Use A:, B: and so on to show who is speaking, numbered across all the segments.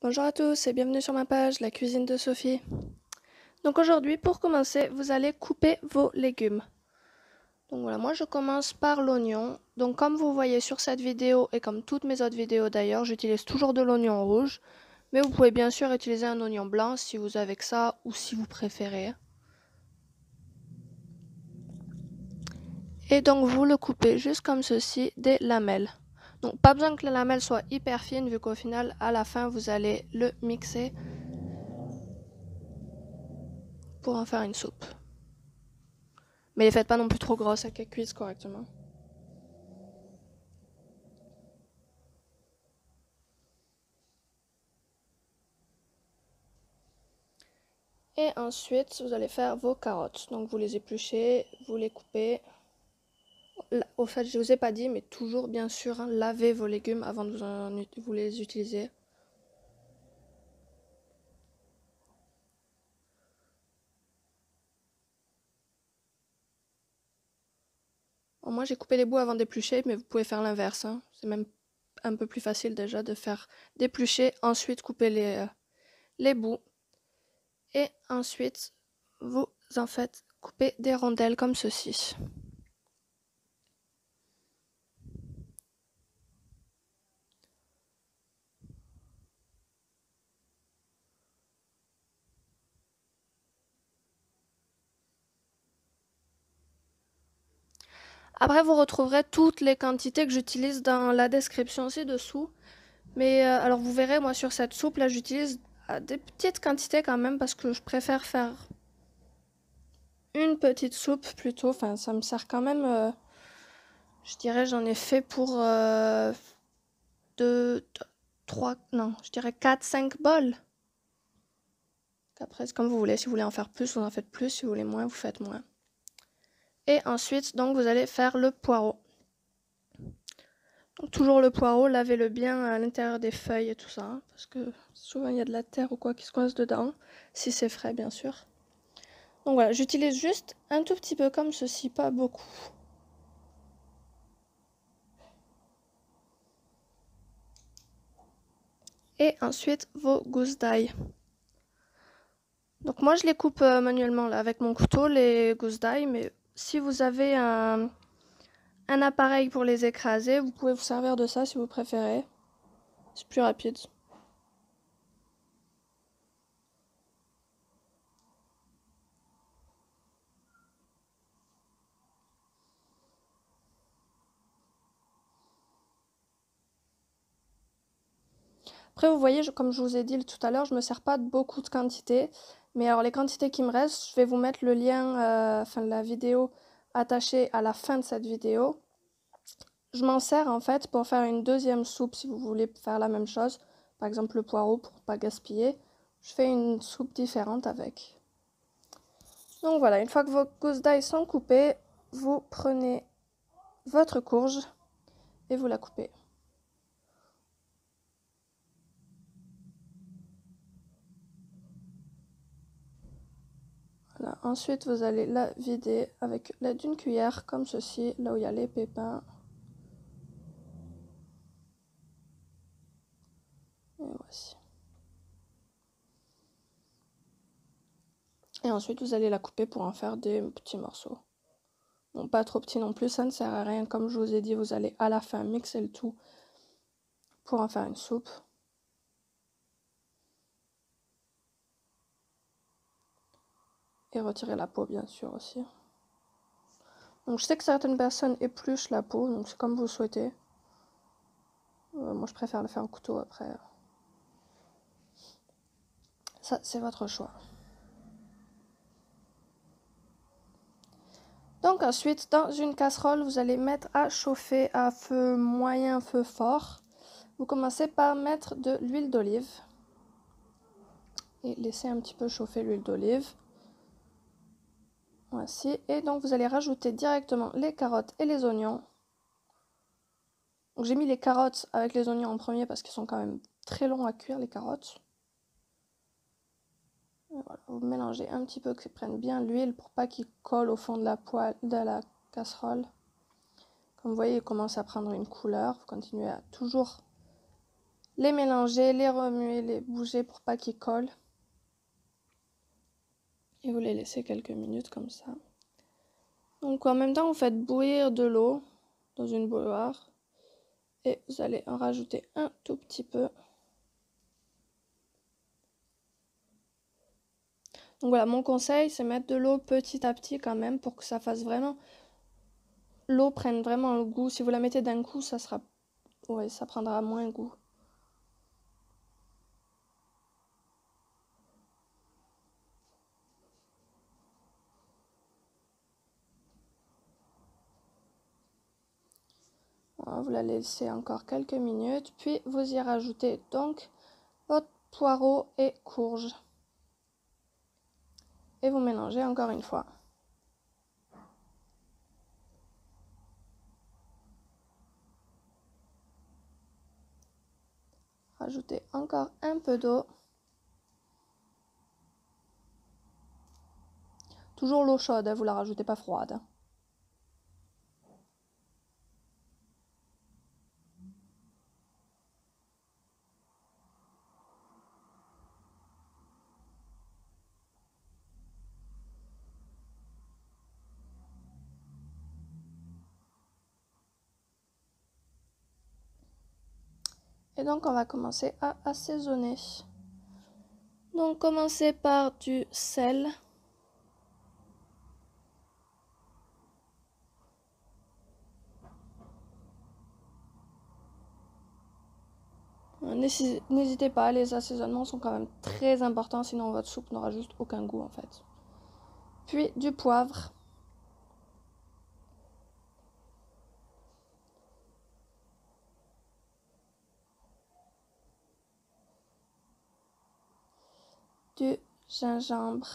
A: Bonjour à tous et bienvenue sur ma page, la cuisine de Sophie. Donc aujourd'hui, pour commencer, vous allez couper vos légumes. Donc voilà, moi je commence par l'oignon. Donc comme vous voyez sur cette vidéo et comme toutes mes autres vidéos d'ailleurs, j'utilise toujours de l'oignon rouge. Mais vous pouvez bien sûr utiliser un oignon blanc si vous avez que ça ou si vous préférez. Et donc vous le coupez juste comme ceci, des lamelles. Donc pas besoin que la lamelle soit hyper fine vu qu'au final, à la fin, vous allez le mixer pour en faire une soupe. Mais les faites pas non plus trop grosses à qu'elles cuisent correctement. Et ensuite, vous allez faire vos carottes. Donc vous les épluchez, vous les coupez. Au fait, je ne vous ai pas dit, mais toujours bien sûr, lavez vos légumes avant de vous les utiliser. Bon, moi, j'ai coupé les bouts avant d'éplucher, mais vous pouvez faire l'inverse. Hein. C'est même un peu plus facile déjà de faire d'éplucher, ensuite couper les bouts. Et ensuite, vous en faites couper des rondelles comme ceci. Après, vous retrouverez toutes les quantités que j'utilise dans la description ci-dessous. Mais alors vous verrez, moi sur cette soupe, là j'utilise des petites quantités quand même parce que je préfère faire une petite soupe plutôt. Enfin, ça me sert quand même, je dirais j'en ai fait pour 2, 3, non, je dirais 4, 5 bols. Après, c'est comme vous voulez, si vous voulez en faire plus, vous en faites plus, si vous voulez moins, vous faites moins. Et ensuite, donc vous allez faire le poireau. Donc, toujours le poireau, lavez-le bien à l'intérieur des feuilles et tout ça, hein, parce que souvent il y a de la terre ou quoi qui se coince dedans, si c'est frais bien sûr. Donc voilà, j'utilise juste un tout petit peu comme ceci, pas beaucoup. Et ensuite vos gousses d'ail. Donc moi je les coupe manuellement là avec mon couteau, les gousses d'ail, mais si vous avez un appareil pour les écraser, vous pouvez vous servir de ça si vous préférez. C'est plus rapide. Après, vous voyez, comme je vous ai dit tout à l'heure, je me sers pas de beaucoup de quantités. Mais alors, les quantités qui me restent, je vais vous mettre le lien, enfin la vidéo attachée à la fin de cette vidéo. Je m'en sers en fait pour faire une deuxième soupe si vous voulez faire la même chose. Par exemple, le poireau pour pas gaspiller. Je fais une soupe différente avec. Donc voilà, une fois que vos gousses d'ail sont coupées, vous prenez votre courge et vous la coupez. Voilà. Ensuite, vous allez la vider avec l'aide d'une cuillère, comme ceci, là où il y a les pépins. Et voici. Et ensuite, vous allez la couper pour en faire des petits morceaux. Bon, pas trop petits non plus, ça ne sert à rien. Comme je vous ai dit, vous allez à la fin mixer le tout pour en faire une soupe. Et retirer la peau, bien sûr, aussi. Donc je sais que certaines personnes épluchent la peau, donc c'est comme vous le souhaitez. Moi je préfère le faire au couteau après. Ça, c'est votre choix. Donc ensuite, dans une casserole, vous allez mettre à chauffer à feu moyen, feu fort. Vous commencez par mettre de l'huile d'olive. Et laisser un petit peu chauffer l'huile d'olive. Voici. Et donc vous allez rajouter directement les carottes et les oignons. Donc j'ai mis les carottes avec les oignons en premier parce qu'ils sont quand même très longs à cuire les carottes. Voilà, vous mélangez un petit peu, que ça prenne bien l'huile pour pas qu'il colle au fond de la poêle, de la casserole. Comme vous voyez, il commence à prendre une couleur. Vous continuez à toujours les mélanger, les remuer, les bouger pour pas qu'ils collent. Et vous les laissez quelques minutes comme ça. Donc en même temps, vous faites bouillir de l'eau dans une bouilloire. Et vous allez en rajouter un tout petit peu. Donc voilà, mon conseil, c'est mettre de l'eau petit à petit quand même pour que ça fasse vraiment... L'eau prenne vraiment le goût. Si vous la mettez d'un coup, ça sera... Ouais, ça prendra moins goût. Voilà, vous la laissez encore quelques minutes. Puis vous y rajoutez donc votre poireau et courge. Et vous mélangez encore une fois. Rajoutez encore un peu d'eau. Toujours l'eau chaude, vous la rajoutez pas froide. Et donc on va commencer à assaisonner. Donc commencez par du sel. N'hésitez pas, les assaisonnements sont quand même très importants, sinon votre soupe n'aura juste aucun goût en fait. Puis du poivre. Du gingembre.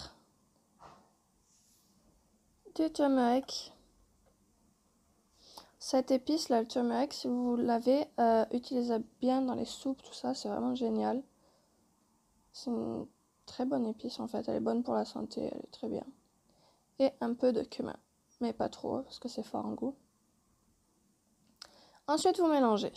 A: Du turmeric. Cette épice là, le turmeric, si vous l'avez, utilisez bien dans les soupes, tout ça, c'est vraiment génial. C'est une très bonne épice en fait, elle est bonne pour la santé, elle est très bien. Et un peu de cumin, mais pas trop parce que c'est fort en goût. Ensuite vous mélangez.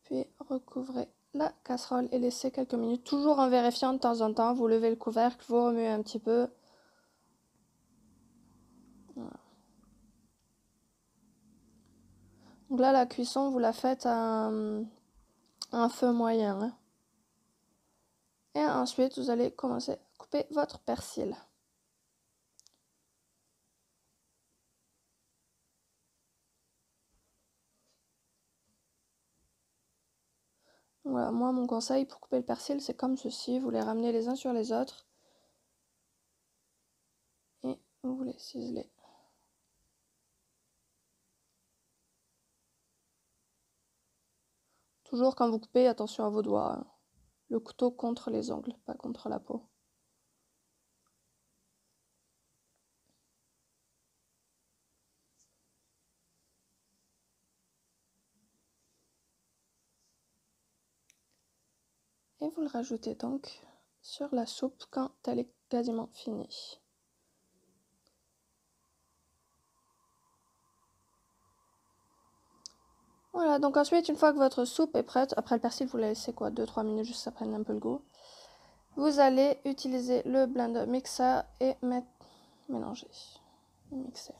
A: Puis recouvrez la casserole et laissez quelques minutes, toujours en vérifiant de temps en temps. Vous levez le couvercle, vous remuez un petit peu. Voilà. Donc là, la cuisson, vous la faites à un feu moyen. Hein. Et ensuite, vous allez commencer à couper votre persil. Voilà, moi, mon conseil pour couper le persil, c'est comme ceci. Vous les ramenez les uns sur les autres. Et vous les ciselez. Toujours quand vous coupez, attention à vos doigts. Hein. Le couteau contre les ongles, pas contre la peau. Et vous le rajoutez donc sur la soupe quand elle est quasiment finie. Voilà, donc ensuite, une fois que votre soupe est prête, après le persil, vous la laissez quoi, 2-3 minutes juste que ça prenne un peu le goût. Vous allez utiliser le blender mixer et mélanger, mixer.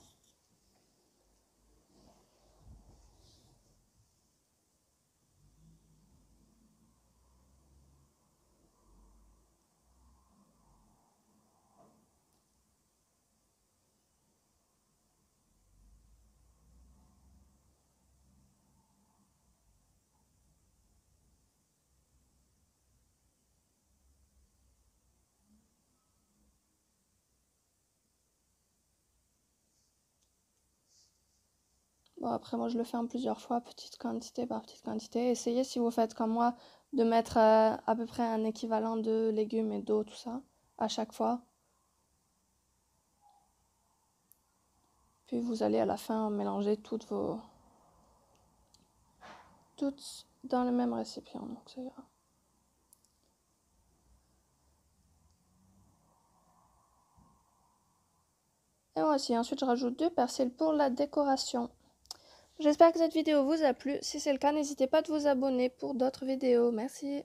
A: Bon, après, moi, je le fais en plusieurs fois, petite quantité par petite quantité. Essayez, si vous faites comme moi, de mettre à peu près un équivalent de légumes et d'eau, tout ça, à chaque fois. Puis vous allez à la fin mélanger toutes dans le même récipient, donc ça ira. Et voici, ensuite je rajoute 2 persils pour la décoration. J'espère que cette vidéo vous a plu. Si c'est le cas, n'hésitez pas à vous abonner pour d'autres vidéos. Merci.